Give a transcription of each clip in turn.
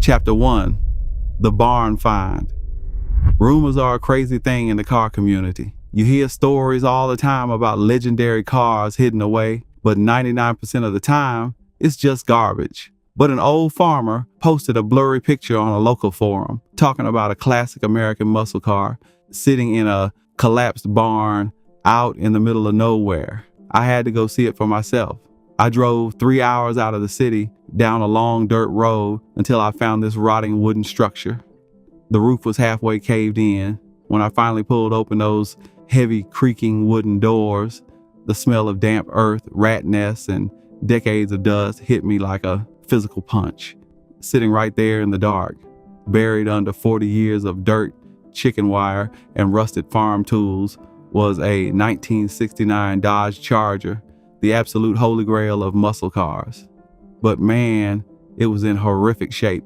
Chapter 1. The Barn Find. Rumors are a crazy thing in the car community. You hear stories all the time about legendary cars hidden away, but 99% of the time, it's just garbage. But an old farmer posted a blurry picture on a local forum talking about a classic American muscle car sitting in a collapsed barn out in the middle of nowhere. I had to go see it for myself. I drove 3 hours out of the city down a long dirt road until I found this rotting wooden structure. The roof was halfway caved in. When I finally pulled open those heavy creaking wooden doors, the smell of damp earth, rat nests, and decades of dust hit me like a physical punch. Sitting right there in the dark, buried under 40 years of dirt, chicken wire, and rusted farm tools, was a 1969 Dodge Charger, the absolute holy grail of muscle cars. But man, it was in horrific shape.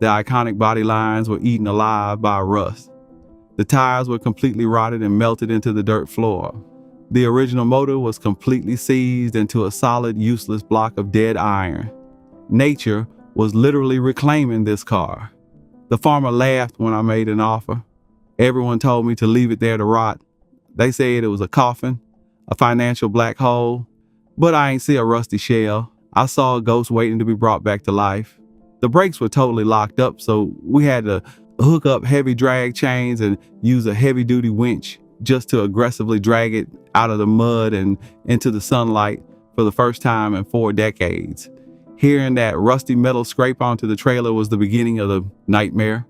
The iconic body lines were eaten alive by rust. The tires were completely rotted and melted into the dirt floor. The original motor was completely seized into a solid, useless block of dead iron. Nature was literally reclaiming this car. The farmer laughed when I made an offer. Everyone told me to leave it there to rot. They said it was a coffin, a financial black hole, but I ain't see a rusty shell. I saw a ghost waiting to be brought back to life. The brakes were totally locked up, so we had to hook up heavy drag chains and use a heavy-duty winch just to aggressively drag it out of the mud and into the sunlight for the first time in 4 decades. Hearing that rusty metal scrape onto the trailer was the beginning of the nightmare.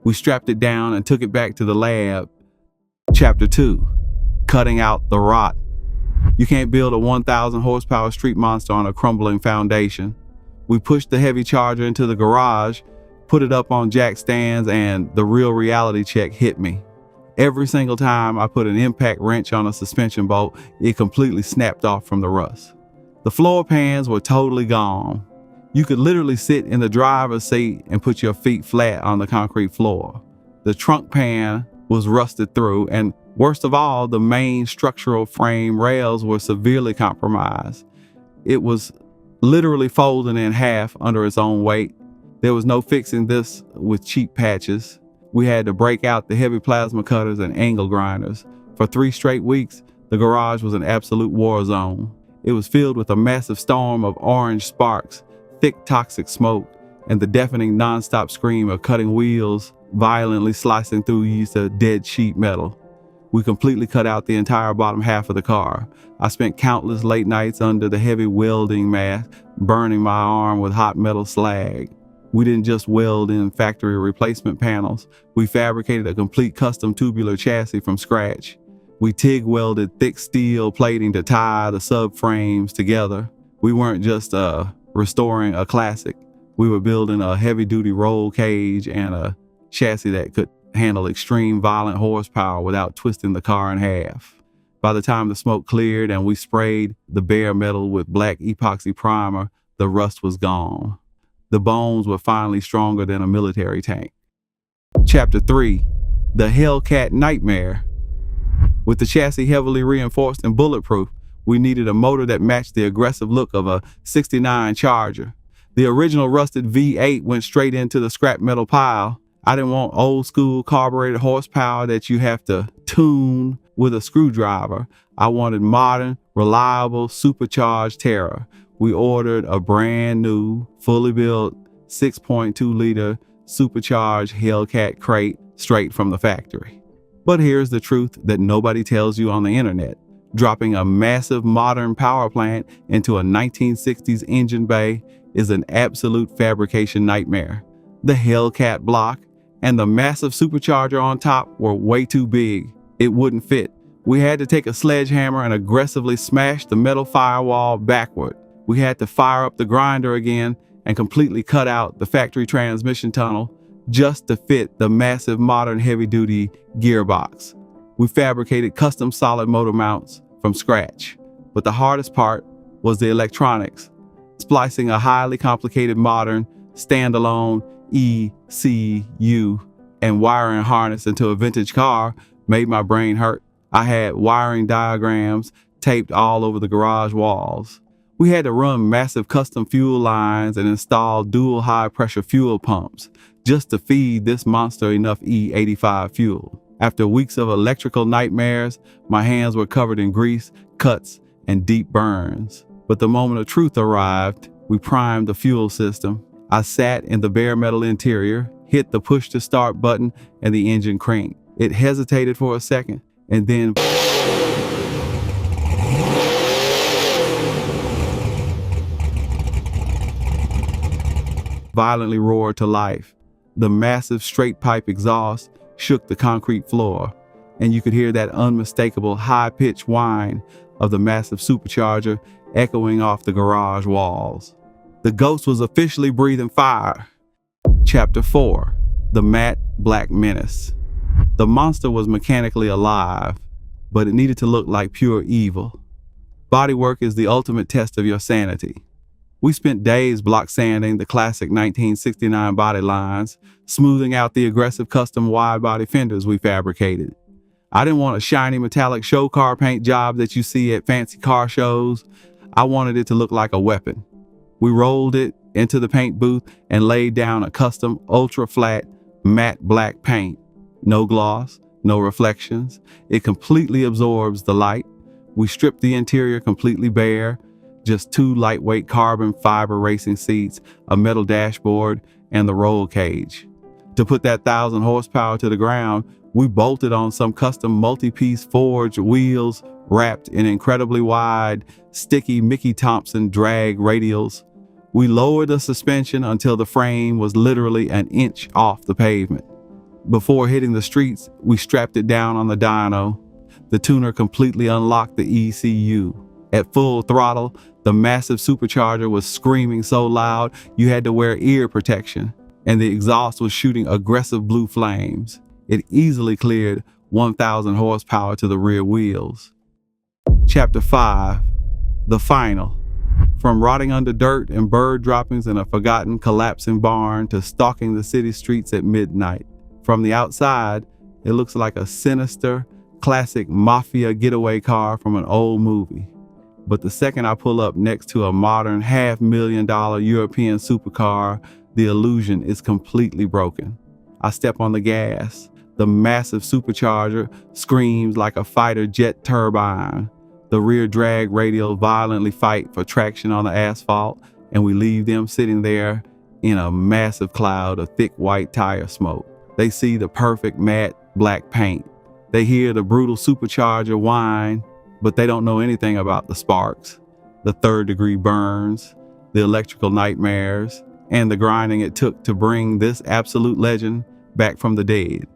We strapped it down and took it back to the lab. Chapter 2. Cutting out the rot. You can't build a 1,000 horsepower street monster on a crumbling foundation. We pushed the heavy Charger into the garage, put it up on jack stands, and the real reality check hit me. Every single time I put an impact wrench on a suspension bolt, it completely snapped off from the rust. The floor pans were totally gone. You could literally sit in the driver's seat and put your feet flat on the concrete floor. The trunk pan was rusted through, and worst of all, the main structural frame rails were severely compromised. It was literally folding in half under its own weight. There was no fixing this with cheap patches. We had to break out the heavy plasma cutters and angle grinders. For 3 straight weeks, the garage was an absolute war zone. It was filled with a massive storm of orange sparks, thick toxic smoke, and the deafening nonstop scream of cutting wheels violently slicing through used to dead sheet metal. We completely cut out the entire bottom half of the car. I spent countless late nights under the heavy welding mask, burning my arm with hot metal slag. We didn't just weld in factory replacement panels. We fabricated a complete custom tubular chassis from scratch. We TIG welded thick steel plating to tie the subframes together. We weren't just restoring a classic. We were building a heavy-duty roll cage and a chassis that could handle extreme violent horsepower without twisting the car in half. By the time the smoke cleared and we sprayed the bare metal with black epoxy primer, the rust was gone. The bones were finally stronger than a military tank. Chapter 3. The Hellcat Nightmare. With the chassis heavily reinforced and bulletproof, we needed a motor that matched the aggressive look of a '69 Charger. The original rusted V8 went straight into the scrap metal pile. I didn't want old school carbureted horsepower that you have to tune with a screwdriver. I wanted modern, reliable, supercharged terror. We ordered a brand new, fully built 6.2 liter supercharged Hellcat crate straight from the factory. But here's the truth that nobody tells you on the internet. Dropping a massive modern power plant into a 1960s engine bay is an absolute fabrication nightmare. The Hellcat block and the massive supercharger on top were way too big. It wouldn't fit. We had to take a sledgehammer and aggressively smash the metal firewall backward. We had to fire up the grinder again and completely cut out the factory transmission tunnel just to fit the massive modern heavy-duty gearbox. We fabricated custom solid motor mounts from scratch. But the hardest part was the electronics. Splicing a highly complicated modern standalone ECU and wiring harness into a vintage car made my brain hurt. I had wiring diagrams taped all over the garage walls. We had to run massive custom fuel lines and install dual high-pressure fuel pumps just to feed this monster enough E85 fuel. After weeks of electrical nightmares, my hands were covered in grease, cuts, and deep burns. But the moment of truth arrived, we primed the fuel system. I sat in the bare metal interior, hit the push-to-start button, and the engine cranked. It hesitated for a second, and then violently roared to life. The massive straight pipe exhaust shook the concrete floor, and you could hear that unmistakable high-pitched whine of the massive supercharger echoing off the garage walls. The ghost was officially breathing fire. Chapter 4. The Matte Black Menace. The monster was mechanically alive, but it needed to look like pure evil. Bodywork is the ultimate test of your sanity. We spent days block sanding the classic 1969 body lines, smoothing out the aggressive custom wide-body fenders we fabricated. I didn't want a shiny metallic show car paint job that you see at fancy car shows. I wanted it to look like a weapon. We rolled it into the paint booth and laid down a custom ultra-flat matte black paint. No gloss, no reflections. It completely absorbs the light. We stripped the interior completely bare. Just 2 lightweight carbon fiber racing seats, a metal dashboard, and the roll cage. To put that 1,000 horsepower to the ground, we bolted on some custom multi-piece forged wheels wrapped in incredibly wide, sticky Mickey Thompson drag radials. We lowered the suspension until the frame was literally an inch off the pavement. Before hitting the streets, we strapped it down on the dyno. The tuner completely unlocked the ECU. At full throttle, the massive supercharger was screaming so loud you had to wear ear protection, and the exhaust was shooting aggressive blue flames. It easily cleared 1,000 horsepower to the rear wheels. Chapter 5. The Final. From rotting under dirt and bird droppings in a forgotten collapsing barn to stalking the city streets at midnight. From the outside, it looks like a sinister, classic mafia getaway car from an old movie. But the second I pull up next to a modern $500,000 European supercar, the illusion is completely broken. I step on the gas. The massive supercharger screams like a fighter jet turbine. The rear drag radials violently fight for traction on the asphalt, and we leave them sitting there in a massive cloud of thick white tire smoke. They see the perfect matte black paint. They hear the brutal supercharger whine, but they don't know anything about the sparks, the third-degree burns, the electrical nightmares, and the grinding it took to bring this absolute legend back from the dead.